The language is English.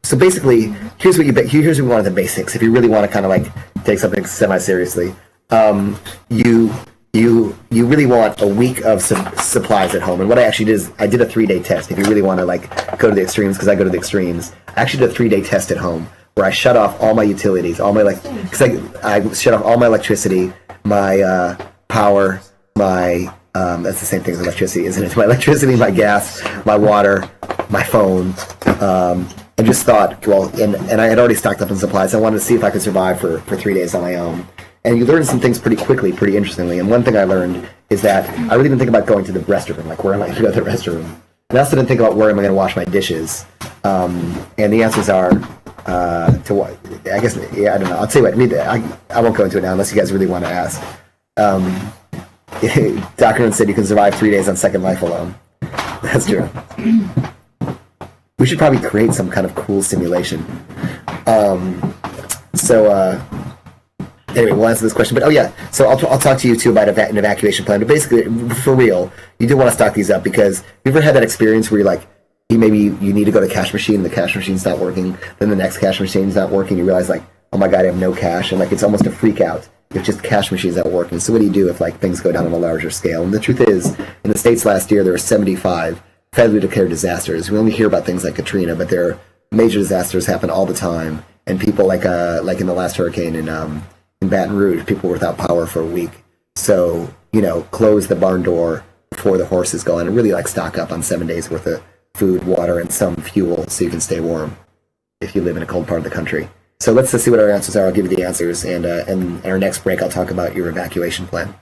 So basically, here's what one of the basics. If you really want to kind of like take something semi-seriously, you really want a week of supplies at home. And what I actually did is I did a 3-day test. If you really want to like go to the extremes, because I go to the extremes, I actually did a 3-day test at home where I shut off all my utilities, all my because I shut off all my electricity, my power, my that's the same thing as electricity, isn't it? My electricity, my gas, my water, my phone. And just thought, well, and I had already stocked up on supplies. I wanted to see if I could survive for 3 days on my own. And you learn some things pretty quickly, pretty interestingly. And one thing I learned is that I really didn't think about going to the restroom, like where am I going to go to the restroom? And I also didn't think about where am I going to wash my dishes. And the answers are to what? I guess, yeah, I don't know. I'll tell you what, read that. I won't go into it now unless you guys really want to ask. Dr. Noon said you can survive 3 days on Second Life alone. That's true. We should probably create some kind of cool simulation. Anyway, we'll answer this question. But so I'll talk to you too about an evacuation plan. But basically, for real, you do want to stock these up because you ever had that experience where you're like, maybe you need to go to the cash machine, and the cash machine's not working. Then the next cash machine's not working. You realize like, oh my god, I have no cash, and like it's almost a freak out if just cash machines not working. So what do you do if like things go down on a larger scale? And the truth is, in the States last year, there were 75 federally declared disasters. We only hear about things like Katrina, but there are major disasters happen all the time. And people like in the last hurricane in Baton Rouge, people were without power for a week. So, close the barn door before the horses go on and really like stock up on 7 days worth of food, water, and some fuel so you can stay warm if you live in a cold part of the country. So let's see what our answers are. I'll give you the answers. And in our next break, I'll talk about your evacuation plan.